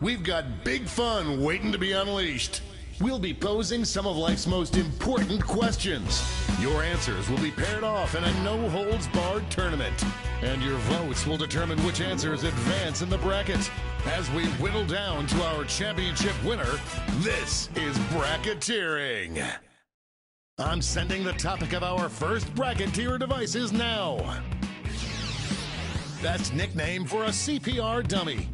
We've got big fun waiting to be unleashed. We'll be posing some of life's most important questions. Your answers will be paired off in a no-holds-barred tournament. And your votes will determine which answers advance in the bracket. As we whittle down to our championship winner, this is bracketeering. I'm sending the topic of our first bracketeer devices now. Best nickname for a CPR dummy.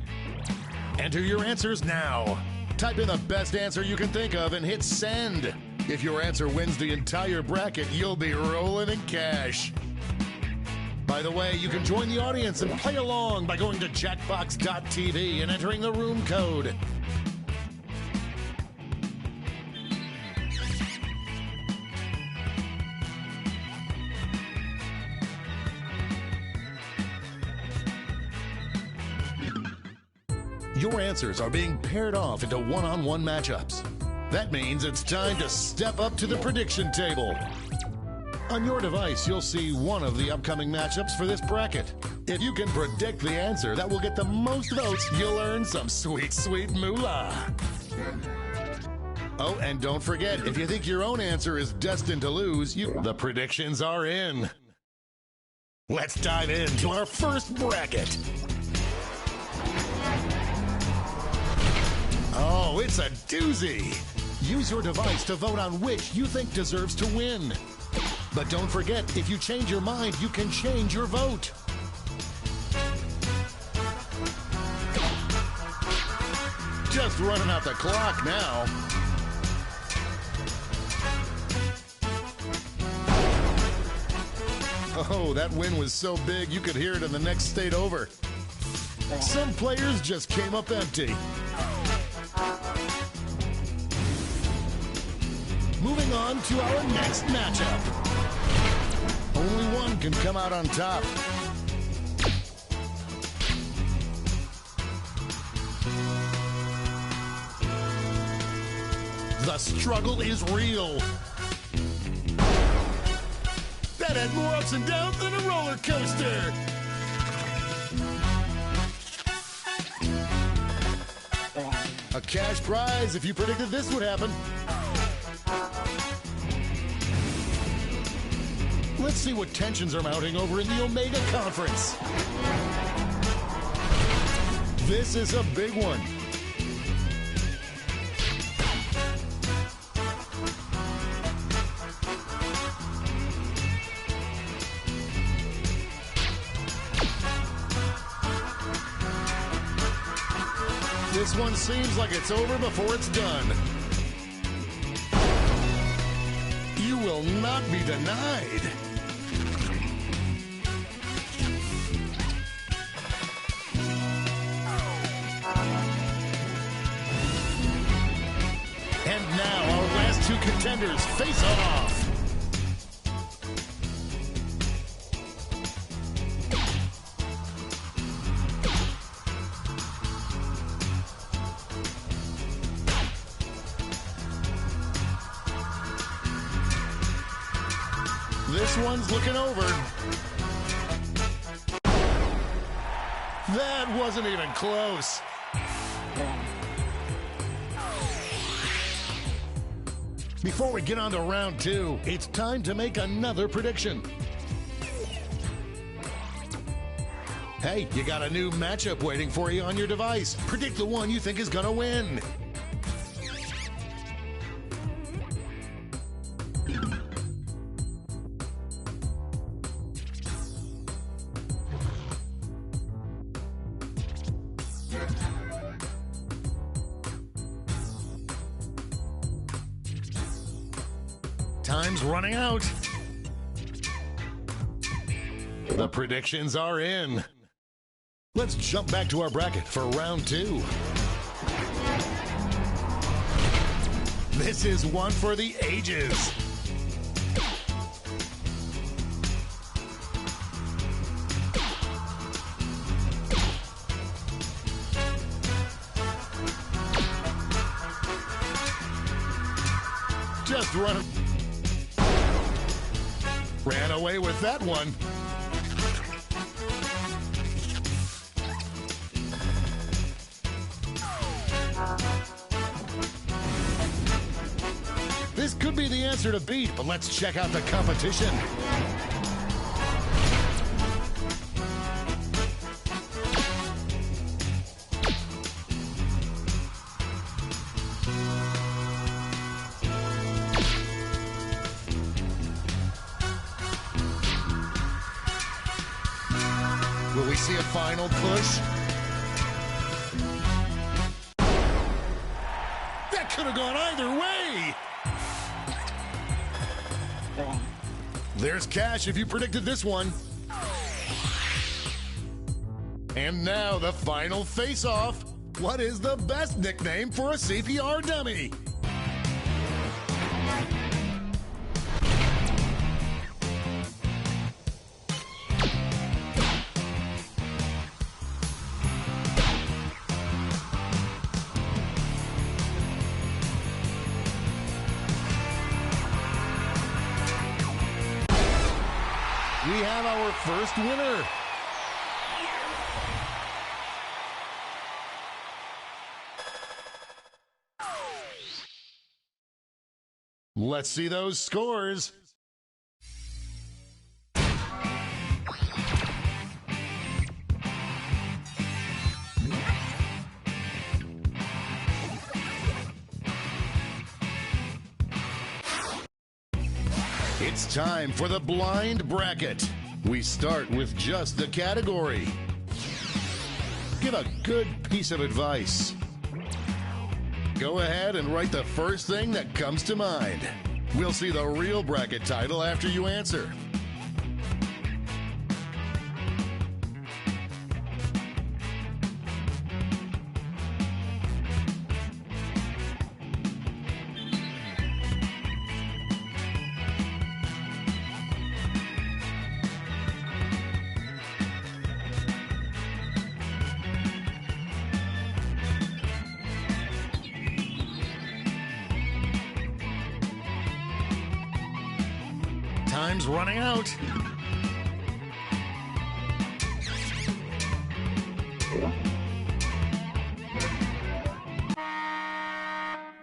Enter your answers now. Type in the best answer you can think of and hit send. If your answer wins the entire bracket, you'll be rolling in cash. By the way, you can join the audience and play along by going to Jackbox.tv and entering the room code. Your answers are being paired off into one-on-one matchups. That means it's time to step up to the prediction table. On your device, you'll see one of the upcoming matchups for this bracket. If you can predict the answer that will get the most votes, you'll earn some sweet, sweet moolah. Oh, and don't forget, if you think your own answer is destined to lose, the predictions are in. Let's dive into our first bracket. Oh, it's a doozy. Use your device to vote on which you think deserves to win. But don't forget, if you change your mind, you can change your vote. Just running out the clock now. Oh, that win was so big you could hear it in the next state over. Some players just came up empty. Moving on to our next matchup. Only one can come out on top. The struggle is real. That had more ups and downs than a roller coaster. A cash prize if you predicted this would happen. Let's see what tensions are mounting over in the Omega Conference. This is a big one. This one seems like it's over before it's done. You will not be denied. And now our last two contenders face off. This one's looking over. That wasn't even close. Before we get on to round two, it's time to make another prediction. Hey, you got a new matchup waiting for you on your device. Predict the one you think is gonna win. Time's running out. The predictions are in. Let's jump back to our bracket for round two. This is one for the ages. Just run. Ran away with that one. be the answer to beat, but let's check out the competition. Will we see a final push? That could have gone either way! There's cash if you predicted this one. And now the final face-off. What is the best nickname for a CPR dummy? We have our first winner. Let's see those scores. It's time for the blind bracket. We start with just the category. Give a good piece of advice. Go ahead and write the first thing that comes to mind. We'll see the real bracket title after you answer. Time's running out.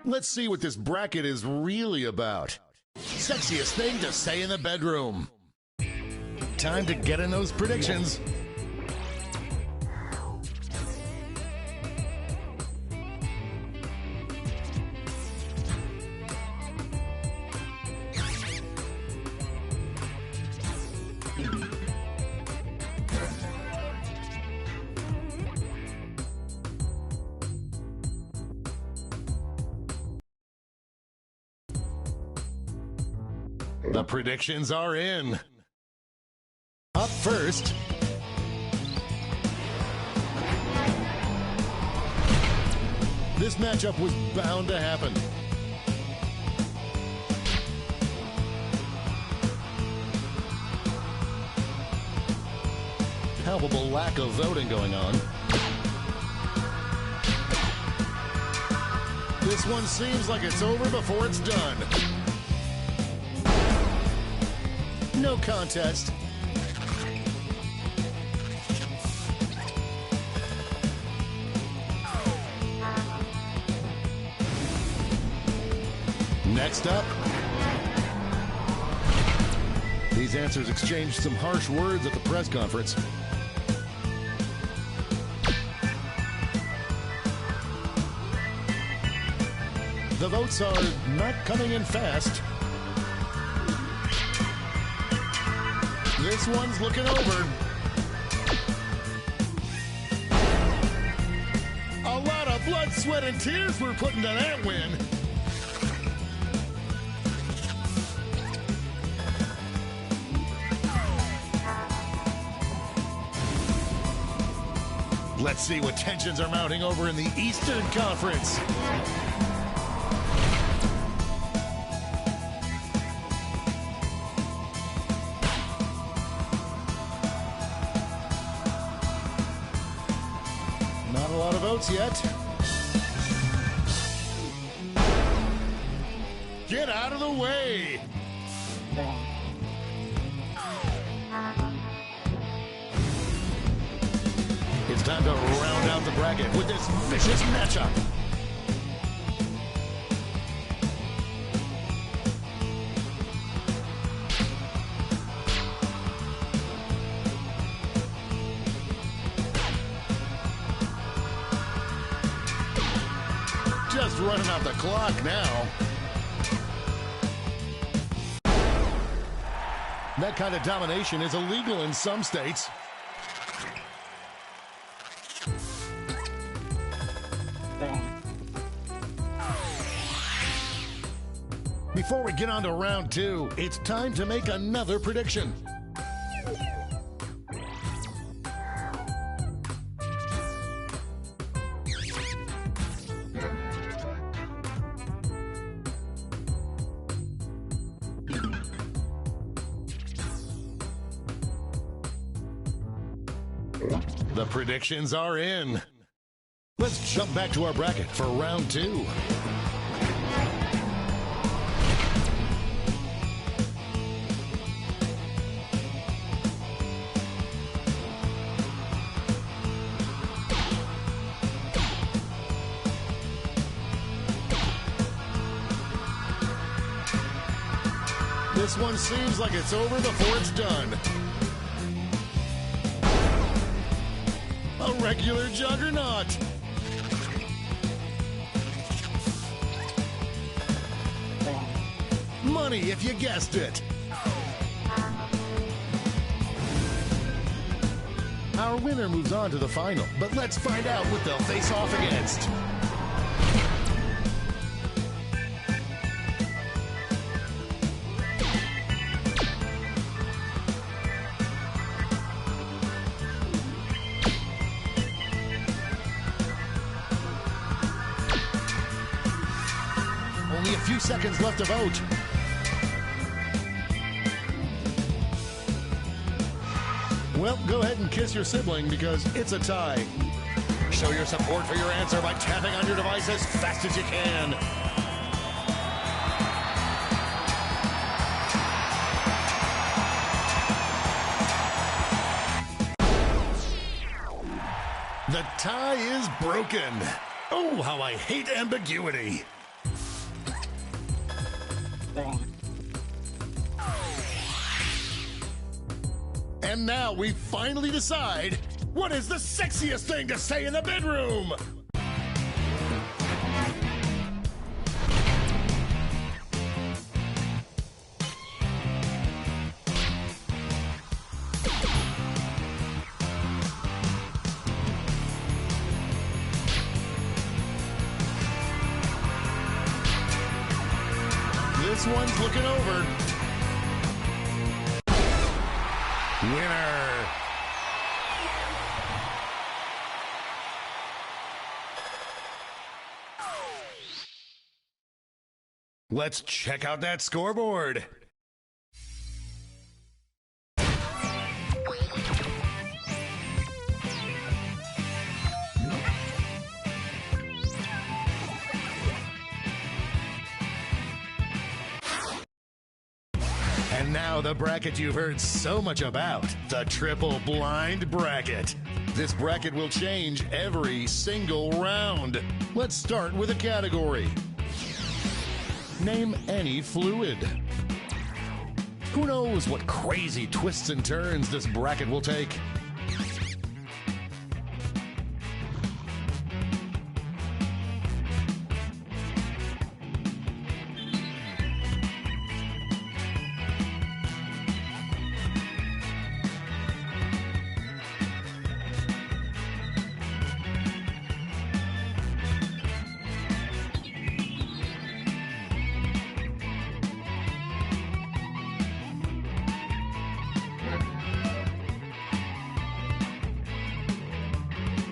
Let's see what this bracket is really about. Sexiest thing to say in the bedroom. Time to get in those predictions. The predictions are in. Up first, this matchup was bound to happen. Palpable lack of voting going on. This one seems like it's over before it's done. No contest. Next up, these answers exchanged some harsh words at the press conference. The votes are not coming in fast. This one's looking over. A lot of blood, sweat, and tears we're putting to that win. Let's see what tensions are mounting over in the Eastern Conference. Not a lot of votes yet. Get out of the way! It's time to round out the bracket with this vicious matchup. just running out the clock now. That kind of domination is illegal in some states. Before we get on to round two, it's time to make another prediction. The predictions are in. Let's jump back to our bracket for round two. This one seems like it's over before it's done. A regular juggernaut. Money if you guessed it. Our winner moves on to the final, but let's find out what they'll face off against. Only a few seconds left to vote. Well, go ahead and kiss your sibling because it's a tie. Show your support for your answer by tapping on your device as fast as you can. The tie is broken. Oh, how I hate ambiguity. And now we finally decide what is the sexiest thing to say in the bedroom. This one's looking over. Winner. Let's check out that scoreboard. And now the bracket you've heard so much about, the triple blind bracket. This bracket will change every single round. Let's start with a category. Name any fluid. Who knows what crazy twists and turns this bracket will take?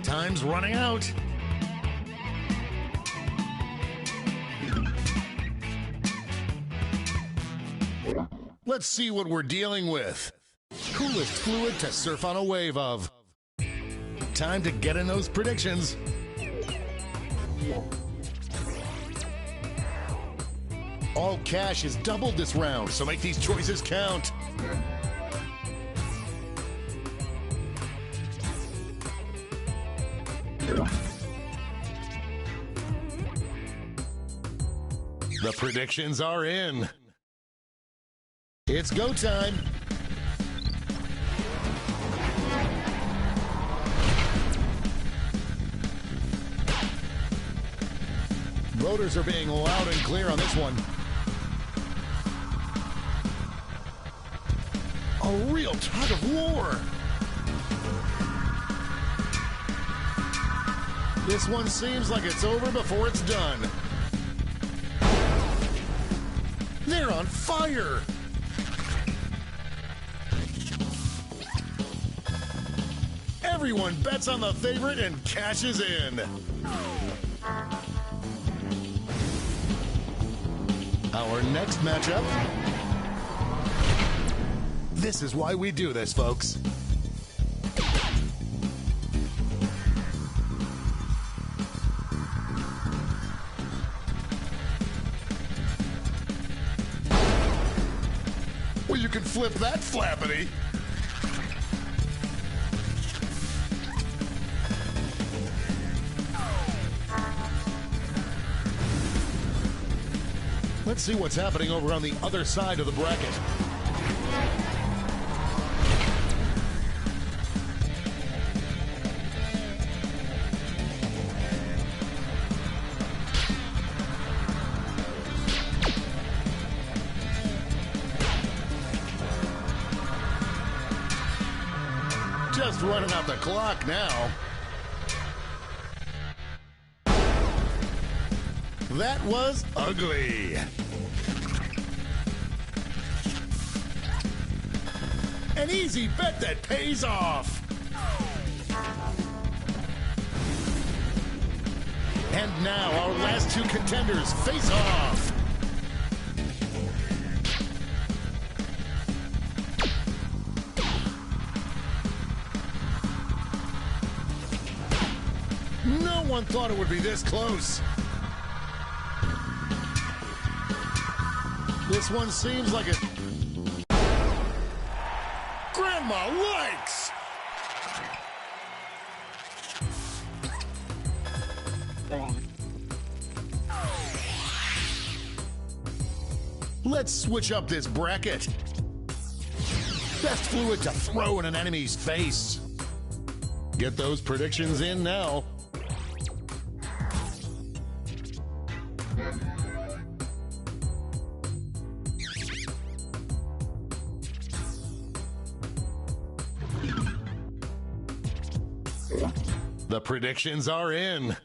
Time's running out. Let's see what we're dealing with. Coolest fluid to surf on a wave of. Time to get in those predictions. All cash is doubled this round, so make these choices count. The predictions are in. It's go time. Voters are being loud and clear on this one. A real tug of war. This one seems like it's over before it's done. They're on fire. Everyone bets on the favorite and cashes in. Our next matchup. This is why we do this, folks. Well, you can flip that flappity. Let's see what's happening over on the other side of the bracket. Just running out the clock now. That was ugly. An easy bet that pays off. And now our last two contenders face off. No one thought it would be this close. This one seems like it. Grandma likes. Let's switch up this bracket. Best fluid to throw in an enemy's face. Get those predictions in now. The predictions are in.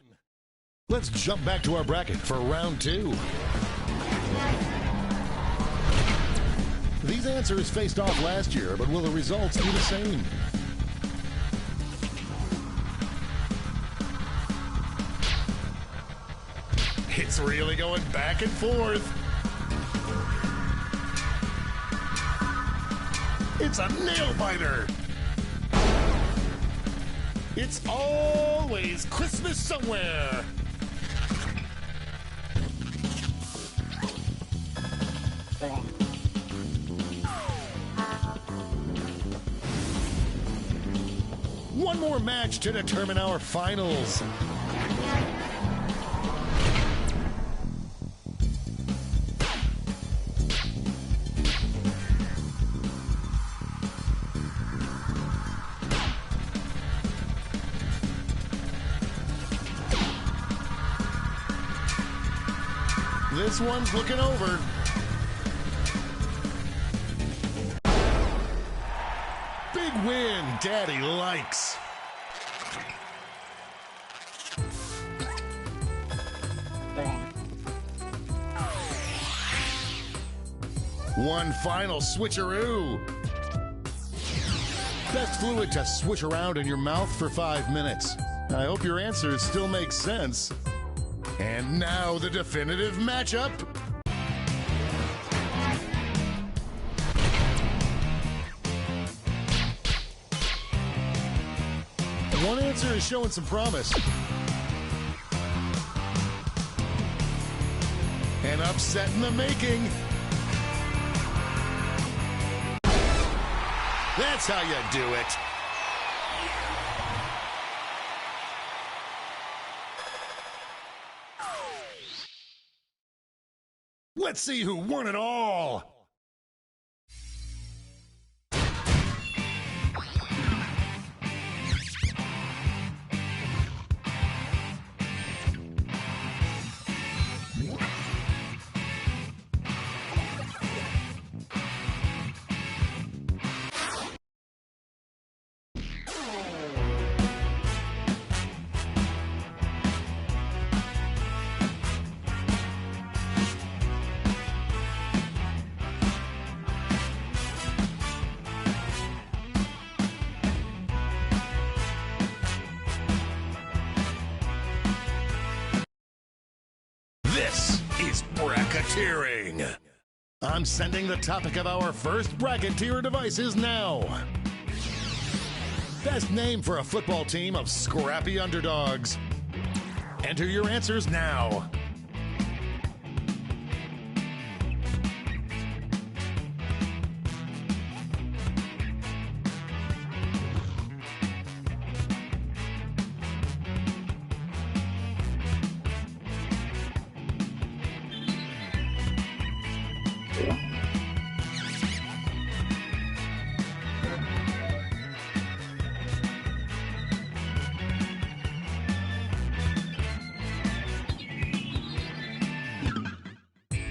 Let's jump back to our bracket for round two. These answers faced off last year, but will the results be the same? It's really going back and forth. It's a nail-biter. It's always Christmas somewhere. One more match to determine our finals. This one's looking over. Big win, Daddy likes. One final switcheroo. Best fluid to switch around in your mouth for 5 minutes. I hope your answers still make sense. And now the definitive matchup. One answer is showing some promise. An upset in the making. That's how you do it. Let's see who won it all. Today's bracketeering. I'm sending the topic of our first bracketeer devices now. Best name for a football team of scrappy underdogs. Enter your answers now.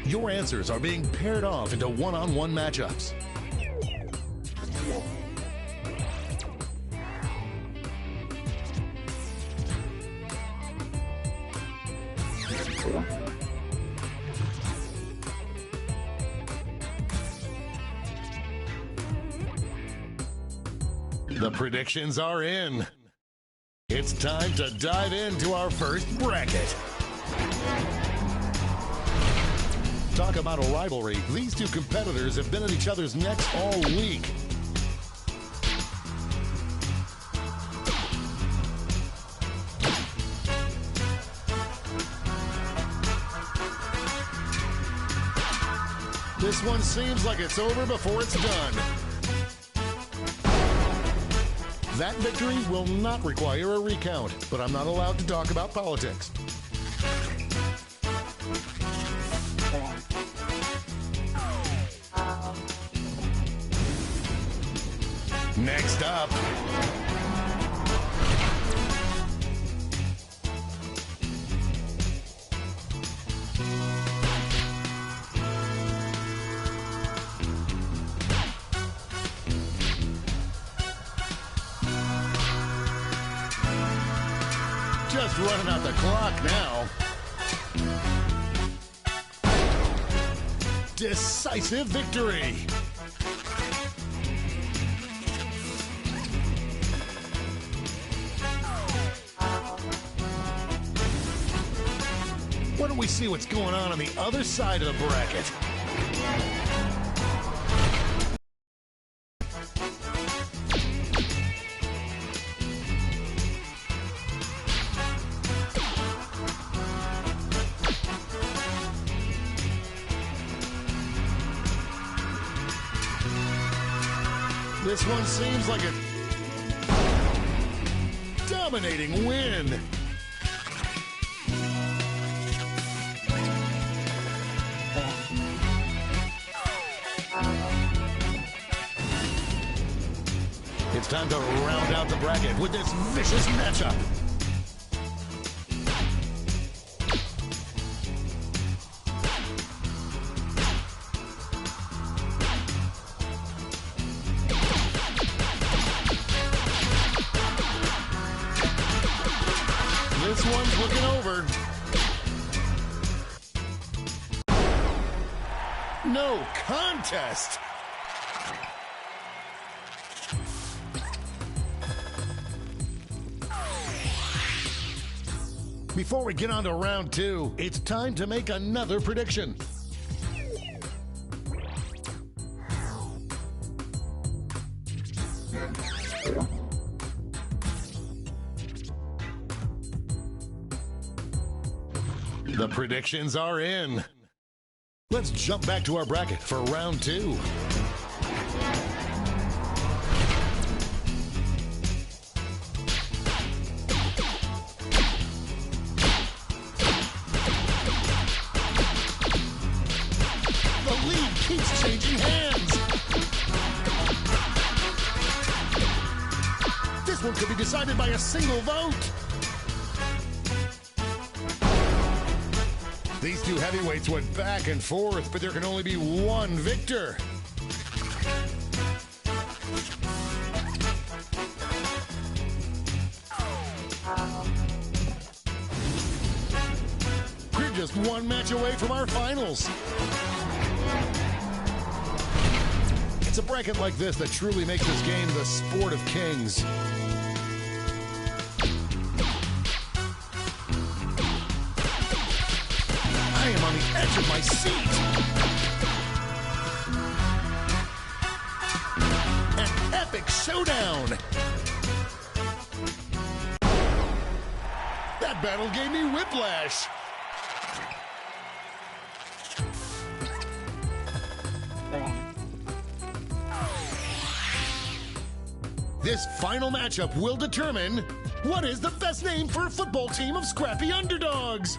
Your answers are being paired off into one-on-one matchups. The predictions are in. It's time to dive into our first bracket. Talk about a rivalry. These two competitors have been at each other's necks all week. This one seems like it's over before it's done. That victory will not require a recount, but I'm not allowed to talk about politics. Next up, just running out the clock now. Decisive victory. Why don't we see what's going on the other side of the bracket? This one seems like a dominating win. It's time to round out the bracket with this vicious matchup. This one's looking over. No contest. Before we get on to round two, it's time to make another prediction. The predictions are in. Let's jump back to our bracket for round two. The lead keeps changing hands. This one could be decided by a single vote. These two heavyweights went back and forth, but there can only be one victor. We're just one match away from our finals. It's a bracket like this that truly makes this game the sport of kings. I am on the edge of my seat. An epic showdown. That battle gave me whiplash. This final matchup will determine what is the best name for a football team of scrappy underdogs.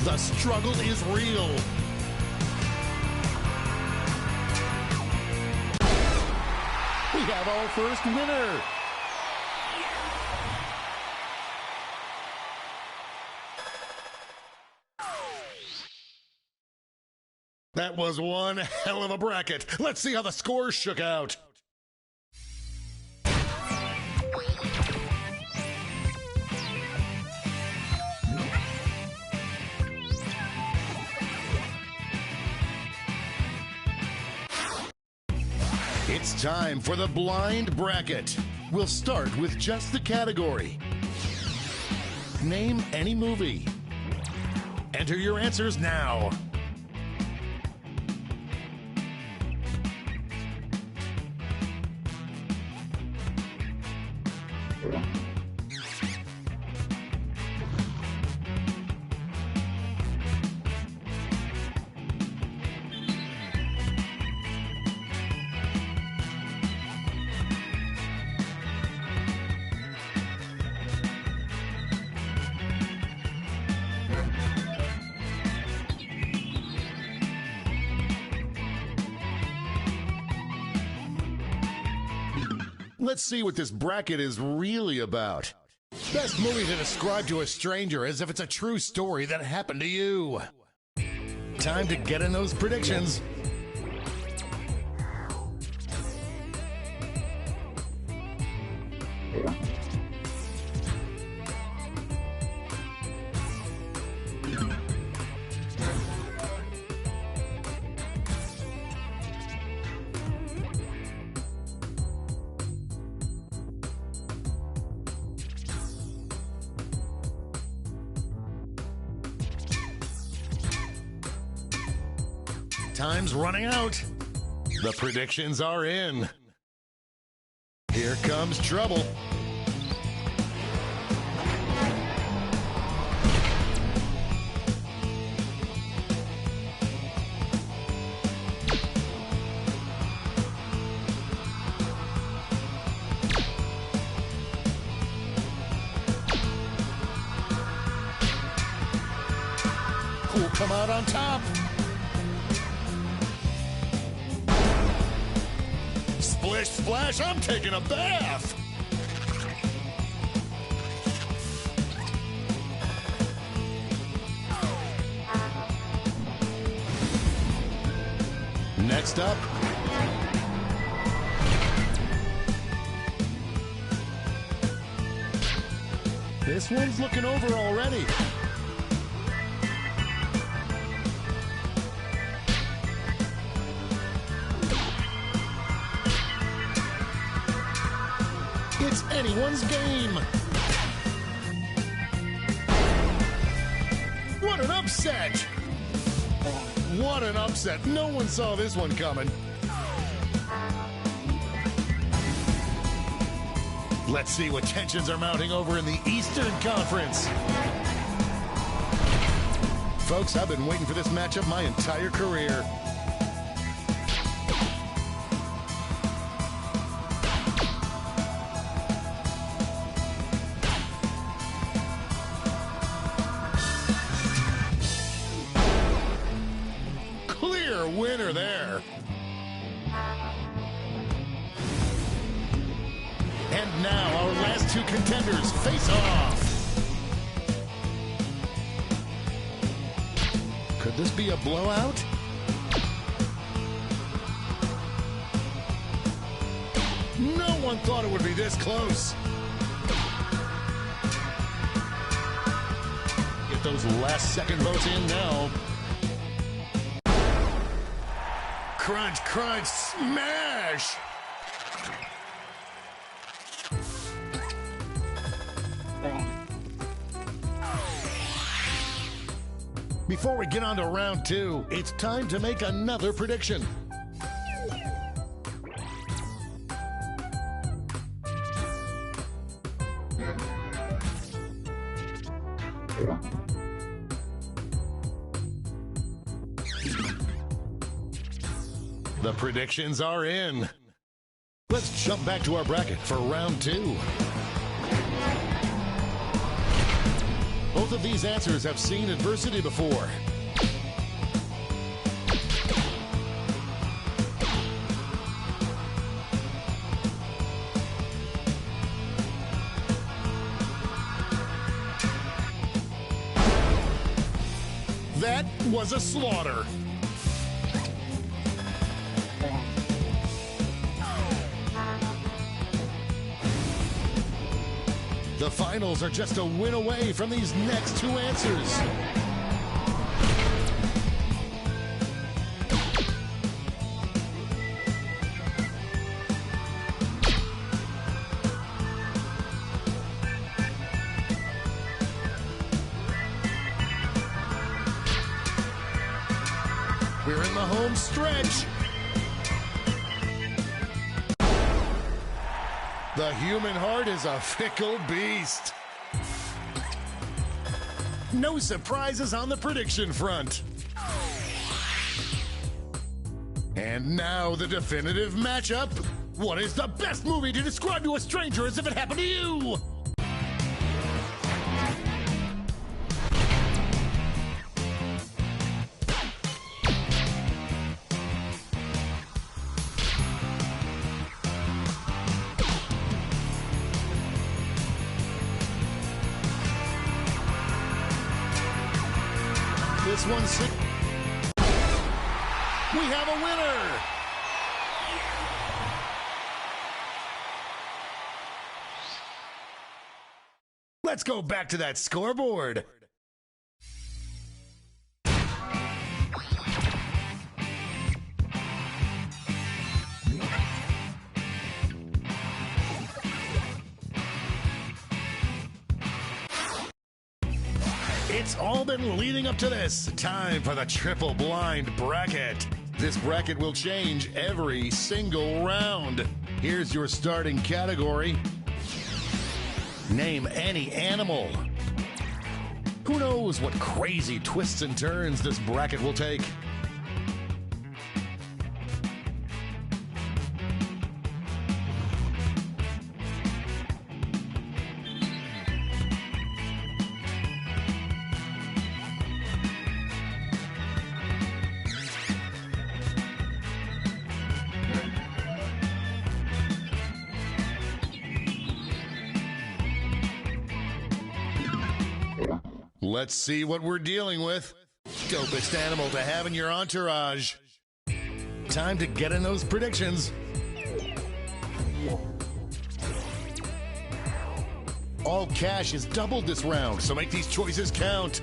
The struggle is real. We have our first winner. That was one hell of a bracket. Let's see how the scores shook out. It's time for the blind bracket. We'll start with just the category. Name any movie. Enter your answers now. Let's see what this bracket is really about. Best movie to describe to a stranger as if it's a true story that happened to you. Time to get in those predictions. Time's running out. The predictions are in. Here comes trouble. Who'll come out on top? Splish splash, I'm taking a bath! Next up, this one's looking over already. It's anyone's game. What an upset! What an upset. No one saw this one coming. Let's see what tensions are mounting over in the Eastern Conference. Folks, I've been waiting for this matchup my entire career. Winner there. And now our last two contenders face off. Could this be a blowout? No one thought it would be this close. Get those last second votes in now. Crunch, crunch, smash! Before we get on to round two, it's time to make another prediction. The predictions are in. Let's jump back to our bracket for round two. Both of these answers have seen adversity before. That was a slaughter. The finals are just a win away from these next two answers. We're in the home stretch. The human heart is a fickle beast. No surprises on the prediction front. And now the definitive matchup. What is the best movie to describe to a stranger as if it happened to you? This one's sick. We have a winner. Let's go back to that scoreboard. It's all been leading up to this. Time for the triple blind bracket. This bracket will change every single round. Here's your starting category. Name any animal. Who knows what crazy twists and turns this bracket will take? Let's see what we're dealing with. Dopest animal to have in your entourage. Time to get in those predictions. All cash is doubled this round, so make these choices count.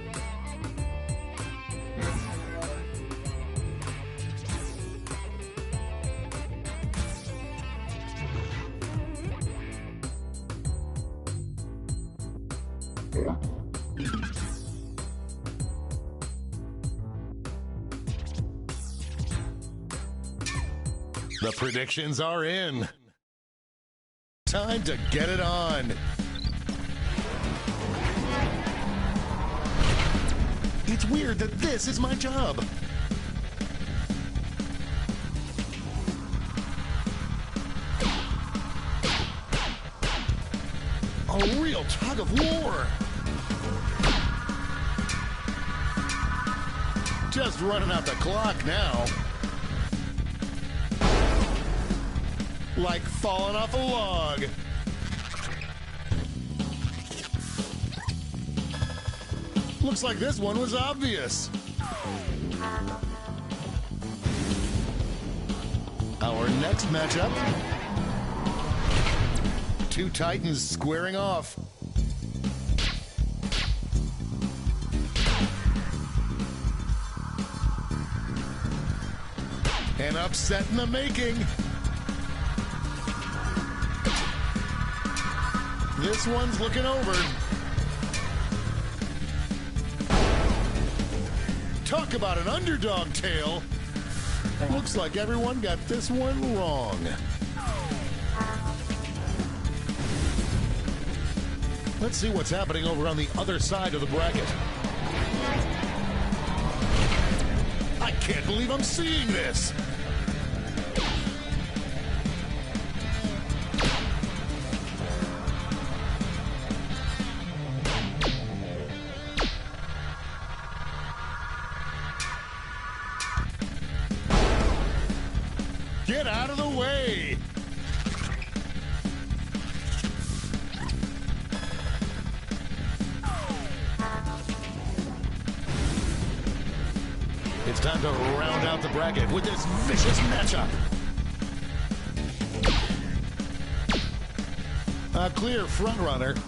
The predictions are in. Time to get it on. It's weird that this is my job. A real tug of war. Just running out the clock now. Like falling off a log. Looks like this one was obvious. Our next matchup. Two titans squaring off. An upset in the making. This one's looking over. Talk about an underdog tale. Looks like everyone got this one wrong. Let's see what's happening over on the other side of the bracket. I can't believe I'm seeing this. Get out of the way. It's time to round out the bracket with this vicious matchup. A clear frontrunner.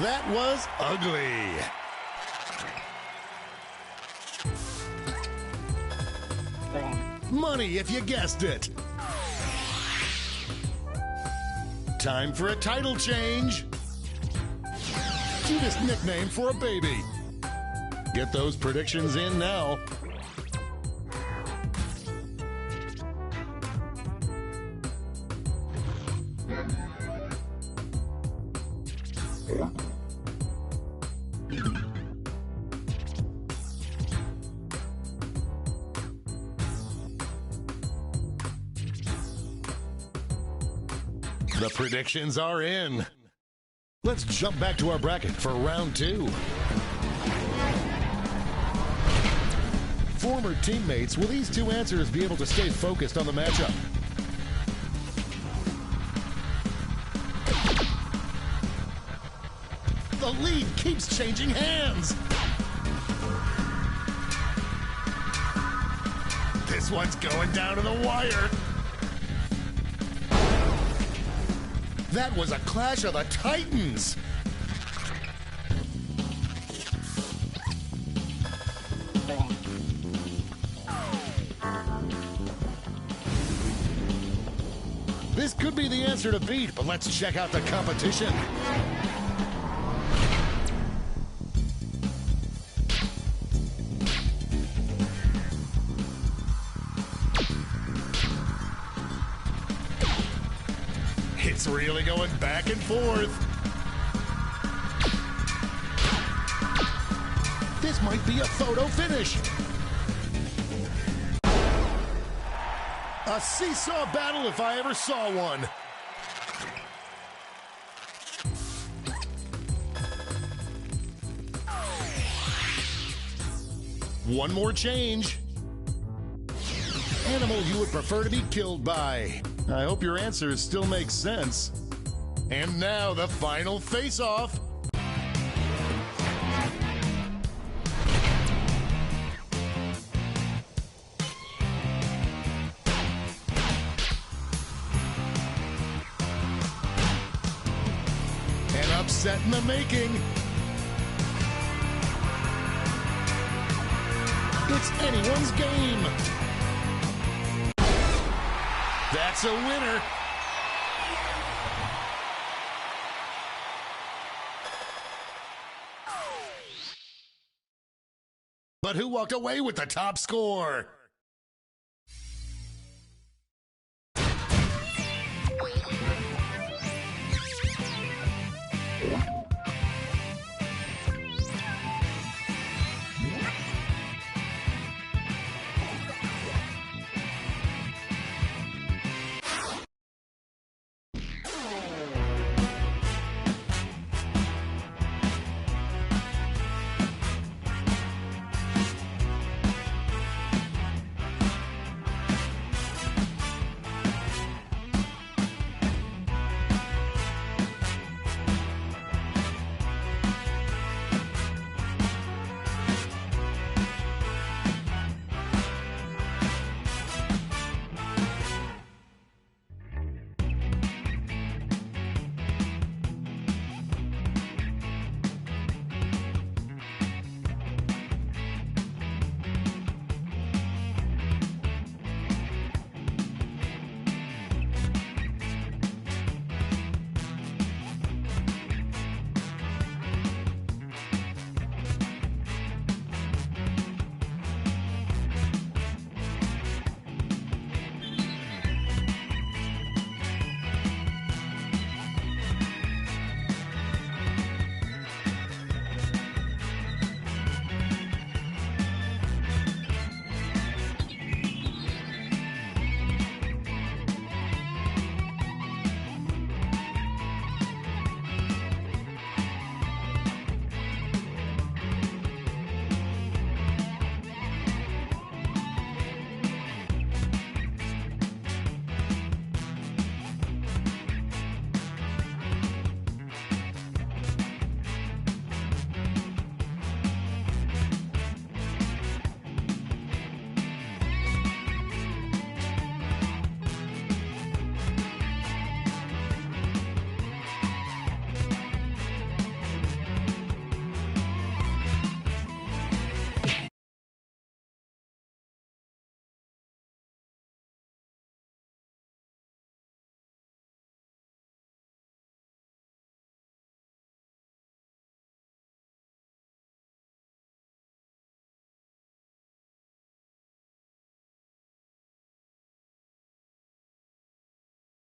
That was ugly. Money if you guessed it. Time for a title change. Cutest nickname for a baby. Get those predictions in now. The predictions are in. Let's jump back to our bracket for round 2. Former teammates, will these two answers be able to stay focused on the matchup? The lead keeps changing hands. This one's going down to the wire. That was a clash of the Titans. This could be the answer to beat, but let's check out the competition. It's really going back and forth. This might be a photo finish. A seesaw battle if I ever saw one. One more change. Animal you would prefer to be killed by. I hope your answers still make sense. And now the final face-off. An upset in the making. It's anyone's game. That's a winner. But who walked away with the top score?